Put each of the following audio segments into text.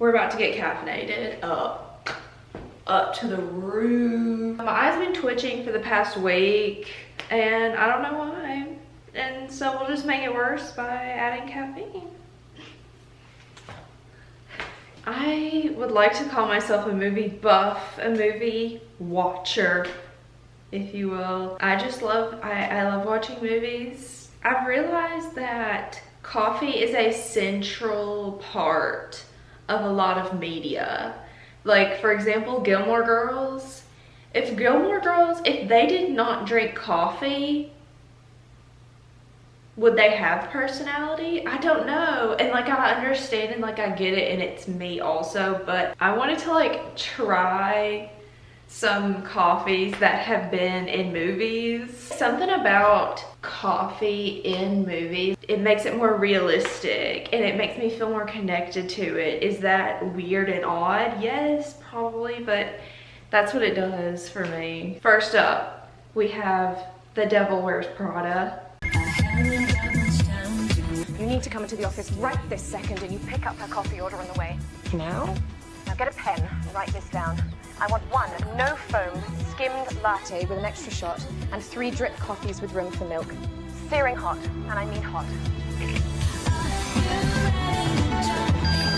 We're about to get caffeinated up to the roof. My eyes have been twitching for the past week and I don't know why. And so we'll just make it worse by adding caffeine. I would like to call myself a movie buff, a movie watcher, if you will. I love watching movies. I've realized that coffee is a central part of a lot of media. Like, for example, Gilmore Girls. If they did not drink coffee, would they have personality? I don't know. And like, I understand and like I get it, and it's me also, but I wanted to like try some coffees that have been in movies. Something about coffee in movies, it makes it more realistic and it makes me feel more connected to it. Is that weird and odd? Yes, probably, but that's what it does for me. First up, we have The Devil Wears Prada. You need to come into the office right this second and you pick up her coffee order on the way. Now? Now get a pen and write this down. I want 1 no-foam skimmed latte with an extra shot and 3 drip coffees with room for milk. Searing hot, and I mean hot.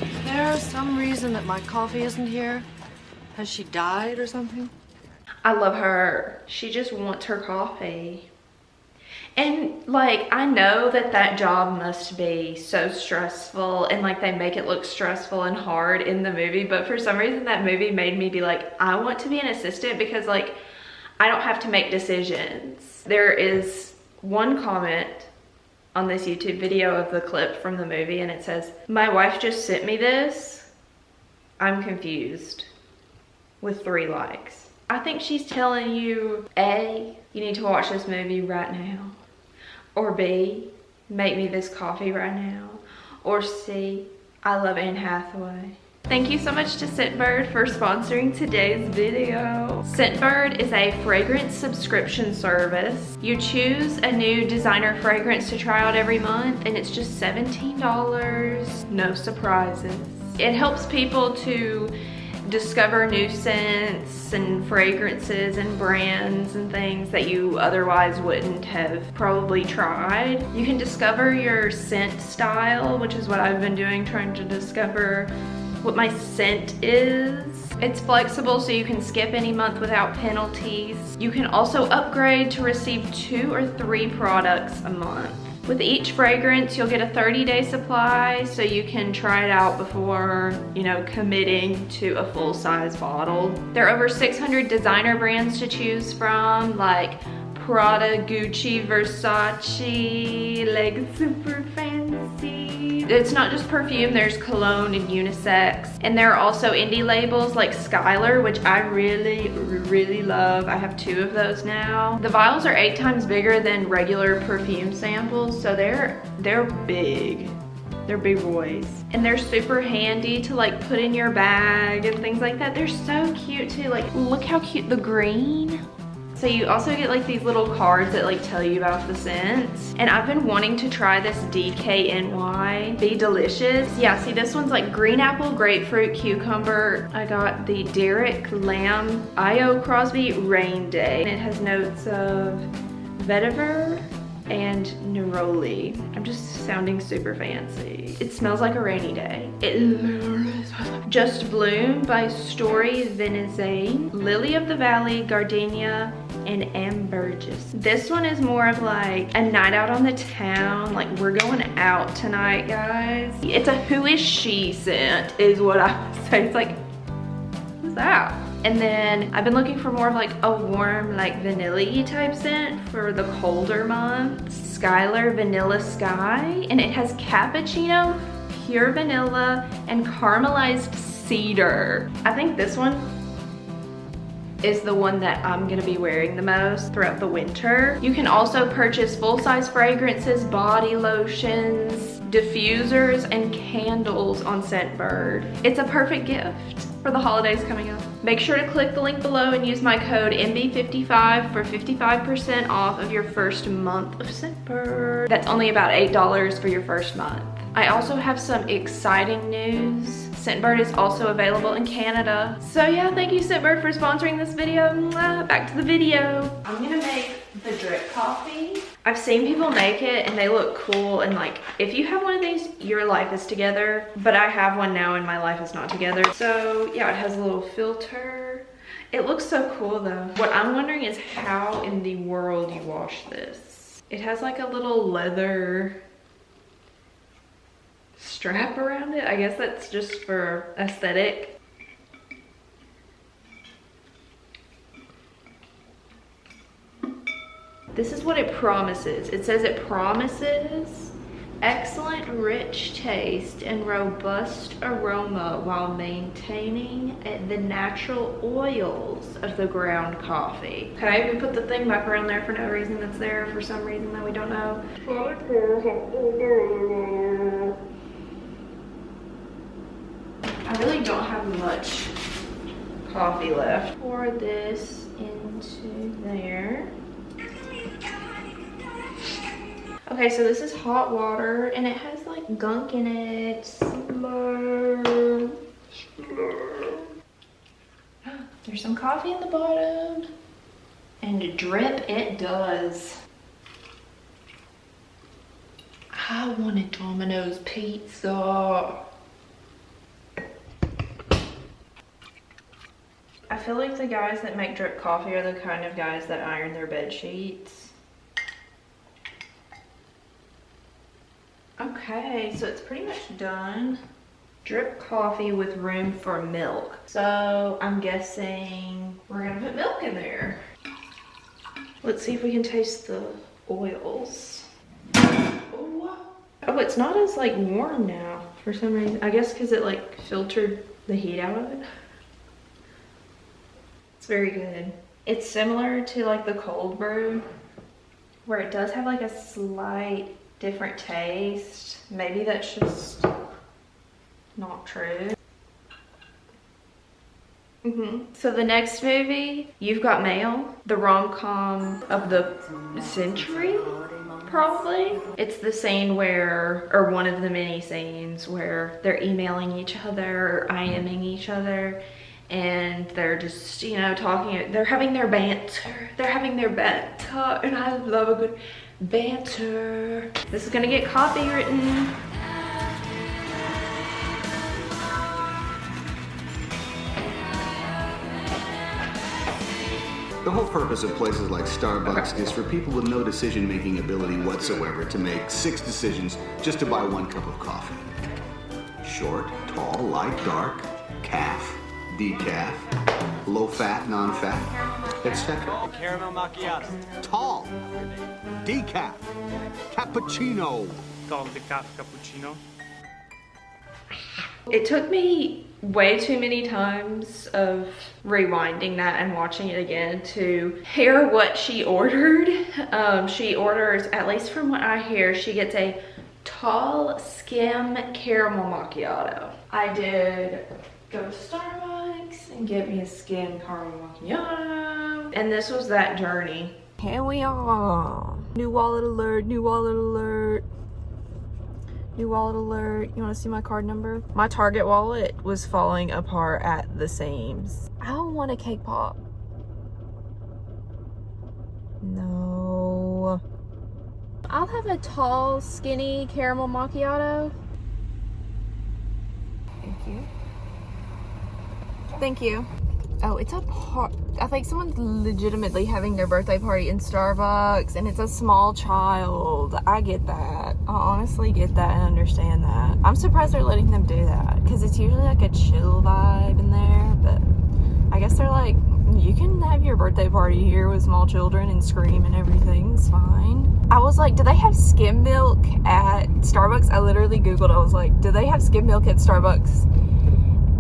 Is there some reason that my coffee isn't here? Has she died or something? I love her. She just wants her coffee. And like, I know that job must be so stressful and like they make it look stressful and hard in the movie, but for some reason that movie made me be like, I want to be an assistant because like, I don't have to make decisions. There is one comment on this YouTube video of the clip from the movie and it says, "My wife just sent me this. I'm confused," with 3 likes. I think she's telling you, A, you need to watch this movie right now. Or B, make me this coffee right now. Or C, I love Anne Hathaway. Thank you so much to Scentbird for sponsoring today's video. Scentbird is a fragrance subscription service. You choose a new designer fragrance to try out every month and it's just $17, no surprises. It helps people to discover new scents and fragrances and brands and things that you otherwise wouldn't have probably tried. You can discover your scent style, which is what I've been doing, trying to discover what my scent is. It's flexible so you can skip any month without penalties. You can also upgrade to receive 2 or 3 products a month. With each fragrance, you'll get a 30-day supply so you can try it out before, you know, committing to a full-size bottle. There are over 600 designer brands to choose from, like Prada, Gucci, Versace, like super fancy. It's not just perfume, there's cologne and unisex. And there are also indie labels like Skylar, which I really love. I have 2 of those now. The vials are 8 times bigger than regular perfume samples, so they're big. They're big boys. And they're super handy to like put in your bag and things like that. They're so cute too. Like, look how cute the green. So you also get like these little cards that like tell you about the scents. And I've been wanting to try this DKNY Be Delicious. Yeah, see, this one's like green apple, grapefruit, cucumber. I got the Derek Lamb I.O. Crosby Rain Day. And it has notes of vetiver and neroli. I'm just sounding super fancy. It smells like a rainy day. It literally smells like Just Bloom by Story Venizane, Lily of the Valley, Gardenia, and Ambergris. This one is more of like a night out on the town. Like, we're going out tonight, guys. It's a who is she scent is what I would say. It's like, who's that? And then I've been looking for more of like a warm, like vanilla-y type scent for the colder months. Skylar Vanilla Sky, and it has cappuccino, pure vanilla, and caramelized cedar. I think this one is the one that I'm gonna be wearing the most throughout the winter. You can also purchase full-size fragrances, body lotions, diffusers, and candles on Scentbird. It's a perfect gift for the holidays coming up. Make sure to click the link below and use my code MB55 for 55% off of your first month of Scentbird. That's only about $8 for your first month. I also have some exciting news. Scentbird is also available in Canada. So yeah, thank you Scentbird for sponsoring this video. Mwah. Back to the video. I'm gonna make the drip coffee. I've seen people make it and they look cool, and like if you have one of these, your life is together, but I have one now and my life is not together. So yeah, it has a little filter. It looks so cool though. What I'm wondering is how in the world you wash this. It has like a little leather strap around it. I guess that's just for aesthetic. This is what it promises. It says it promises excellent rich taste and robust aroma while maintaining the natural oils of the ground coffee. Okay, we put the thing back around there for no reason. That's there for some reason that we don't know. I really don't have much coffee left. Pour this into there. Okay, so this is hot water and it has like gunk in it. Slurp, slurp. There's some coffee in the bottom. And drip it does. I want a Domino's pizza. I feel like the guys that make drip coffee are the kind of guys that iron their bed sheets. Okay, so it's pretty much done. Drip coffee with room for milk. So I'm guessing we're gonna put milk in there. Let's see if we can taste the oils. Oh, it's not as like warm now for some reason. I guess because it like filtered the heat out of it. It's very good. It's similar to like the cold brew, where it does have like a slight different taste. Maybe that's just not true. So the next movie, You've Got Mail, the rom-com of the century, probably. It's the scene where, or one of the many scenes where they're emailing each other, or IMing each other, and they're just, you know, talking, they're having their banter. And I love a good banter. This is gonna get copywritten. The whole purpose of places like Starbucks is for people with no decision-making ability whatsoever to make 6 decisions just to buy 1 cup of coffee. Short, tall, light, dark, calf, decaf, low-fat, non-fat, etc. Caramel macchiato. Tall, decaf, cappuccino. Tall decaf cappuccino. It took me way too many times of rewinding that and watching it again to hear what she ordered. She orders, at least from what I hear, she gets a tall skim caramel macchiato. I did go to Starbucks and get me a skim caramel macchiato. And this was that journey. Here we are. New wallet alert, new wallet alert. New wallet alert. You want to see my card number? My Target wallet was falling apart at the seams. I don't want a cake pop. No. I'll have a tall, skinny caramel macchiato. Thank you. Thank you. Oh, it's a I think someone's legitimately having their birthday party in Starbucks, and it's a small child. I get that. I honestly get that and understand that. I'm surprised they're letting them do that, because it's usually like a chill vibe in there, but I guess they're like, you can have your birthday party here with small children and scream and everything. It's fine. I was like, do they have skim milk at Starbucks? I literally Googled, I was like, do they have skim milk at Starbucks?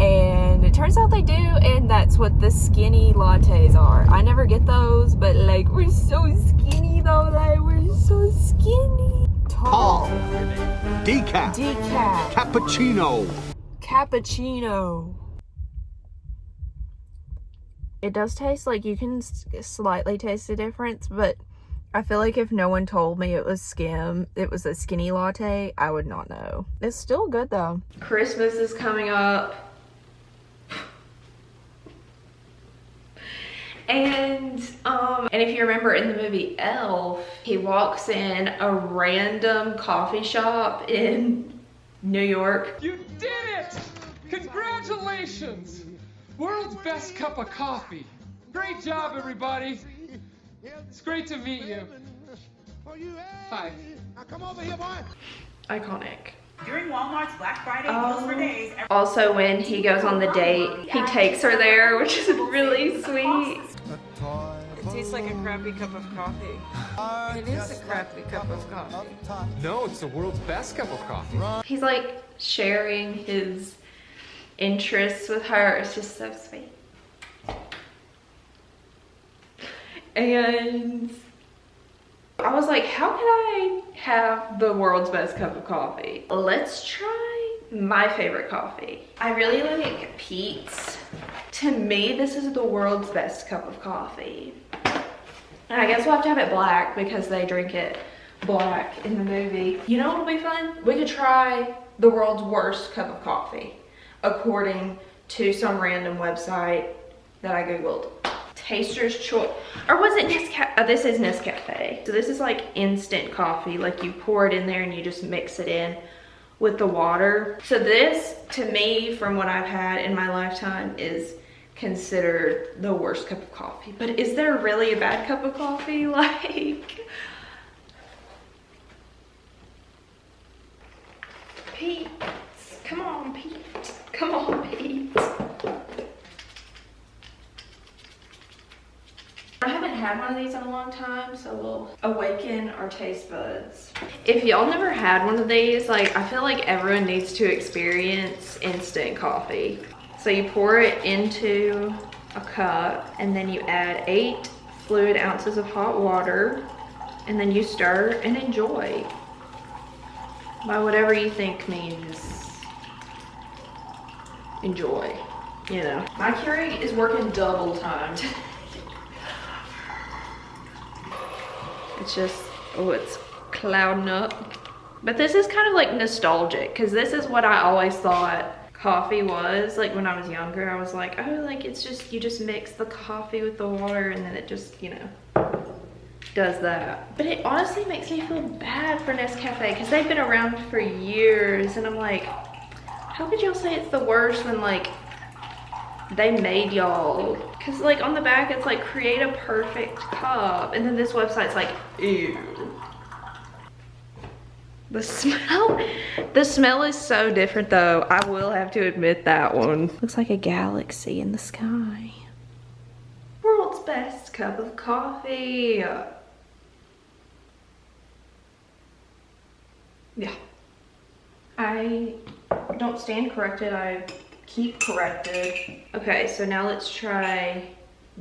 And it turns out they do, and that's what the skinny lattes are. I never get those, but like, we're so skinny though, like, we're so skinny. Tall, decaf, Decaf. cappuccino. Cappuccino. It does taste like, you can slightly taste the difference, but I feel like if no one told me it was a skinny latte, I would not know. It's still good though. Christmas is coming up. And if you remember in the movie Elf, he walks in a random coffee shop in New York. You did it! Congratulations! World's best cup of coffee. Great job, everybody. It's great to meet you. Hi. Come over here, boy. Iconic. During Walmart's Black Friday deals for days. Also, when he goes on the date, he takes her there, which is really sweet. It tastes like a crappy cup of coffee. It is a crappy cup of coffee. No, it's the world's best cup of coffee. He's like sharing his interests with her. It's just so sweet. And I was like, how can I have the world's best cup of coffee? Let's try my favorite coffee. I really like Pete's. To me, this is the world's best cup of coffee. And I guess we'll have to have it black because they drink it black in the movie. You know what'll be fun? We could try the world's worst cup of coffee, according to some random website that I Googled. Taster's Choice, or was it Nescafe? This is Nescafe. So this is like instant coffee. Like you pour it in there and you just mix it in with the water. So this, to me, from what I've had in my lifetime, is considered the worst cup of coffee. But is there really a bad cup of coffee? Like, Pete, come on, Pete. Come on, Pete. I haven't had one of these in a long time, so we'll awaken our taste buds. If y'all never had one of these, like, I feel like everyone needs to experience instant coffee. So you pour it into a cup and then you add 8 fluid ounces of hot water and then you stir and enjoy by whatever you think means enjoy, you know. My Keurig is working double time today. It's just, oh, it's clouding up. But this is kind of like nostalgic because this is what I always thought coffee was. Like when I was younger, I was like, oh, like it's just, you just mix the coffee with the water and then it just, you know, does that. But it honestly makes me feel bad for Nescafe because they've been around for years and I'm like, how could y'all say it's the worst when like they made y'all? Because like on the back it's like create a perfect cup and then this website's like, ew. The smell is so different though. I will have to admit that one. Looks like a galaxy in the sky. World's best cup of coffee. Yeah. I don't stand corrected, I keep corrected. Okay, so now let's try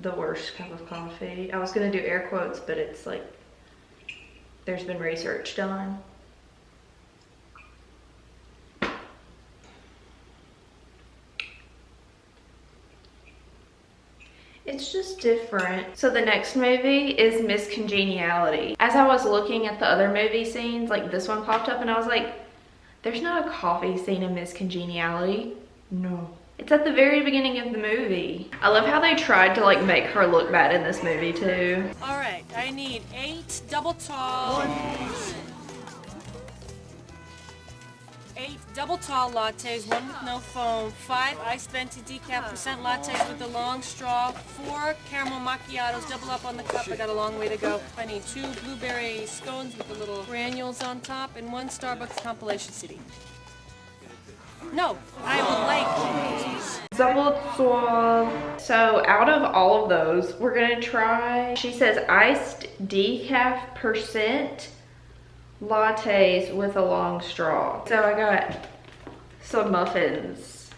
the worst cup of coffee. I was gonna do air quotes, but it's like, there's been research done. It's just different. So the next movie is Miss Congeniality. As I was looking at the other movie scenes, like this one popped up and I was like, there's not a coffee scene in Miss Congeniality. No. It's at the very beginning of the movie. I love how they tried to like make her look bad in this movie too. All right, I need 8 double tall. 8 double tall lattes, 1 with no foam, 5 iced venti decaf percent lattes with a long straw, 4 caramel macchiatos, double up on the cup, I got a long way to go. I need 2 blueberry scones with the little granules on top, and 1 Starbucks compilation CD. No, I would like Double tall. So out of all of those, we're gonna try, she says iced decaf percent lattes with a long straw. So I got some muffins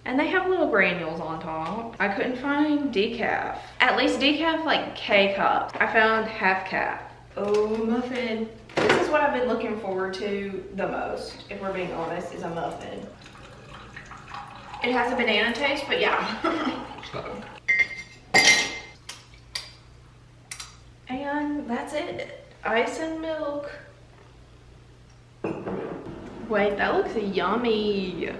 and they have little granules on top. I couldn't find decaf. At least decaf like K-cup. I found half cap. Oh, muffin. This is what I've been looking forward to the most, if we're being honest, is a muffin. It has a banana taste, but yeah. And that's it. Ice and milk. Wait, that looks yummy.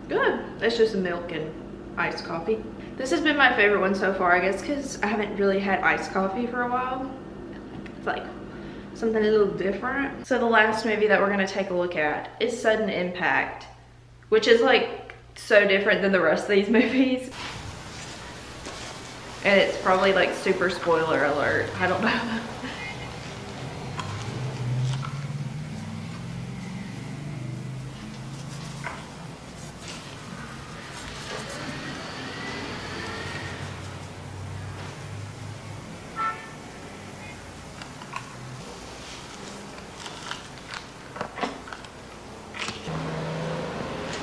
Good. It's just milk and iced coffee. This has been my favorite one so far, I guess, because I haven't really had iced coffee for a while. It's like something a little different. So the last movie that we're gonna take a look at is Sudden Impact, which is like so different than the rest of these movies. And it's probably like super spoiler alert. I don't know.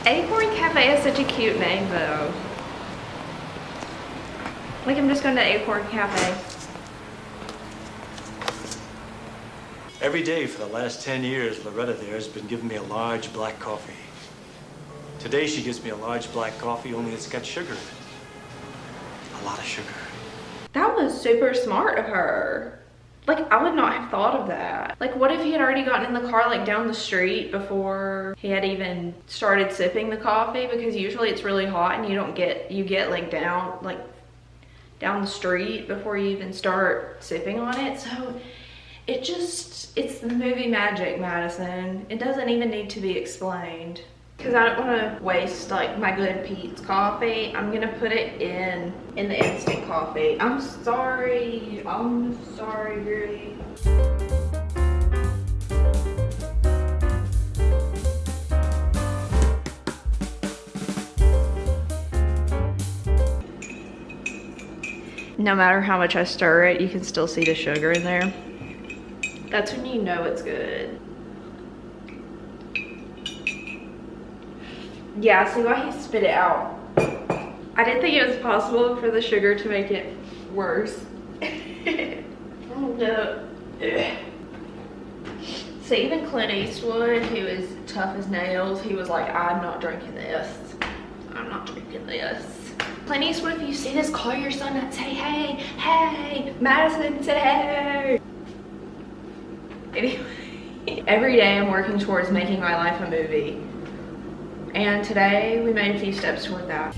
Acorn Cafe is such a cute name though. Like I'm just going to Acorn Cafe. Every day for the last 10 years, Loretta there has been giving me a large black coffee. Today she gives me a large black coffee, only it's got sugar in it. A lot of sugar. That was super smart of her. Like, I would not have thought of that. Like, what if he had already gotten in the car, like, down the street before he had even started sipping the coffee? Because usually it's really hot and you get, like, down the street before you even start sipping on it. So, it's the movie magic, Madison. It doesn't even need to be explained. Because I don't want to waste, like, my good Pete's coffee. I'm going to put it in the instant coffee. I'm sorry, girlie. No matter how much I stir it, you can still see the sugar in there. That's when you know it's good. Yeah, see why he spit it out. I didn't think it was possible for the sugar to make it worse. Oh no. So even Clint Eastwood, who is tough as nails, he was like, I'm not drinking this. I'm not drinking this. Clint Eastwood, if you see this, call your son and say, hey, hey, Madison, say hey. Anyway, every day I'm working towards making my life a movie. And today we made a few steps toward that.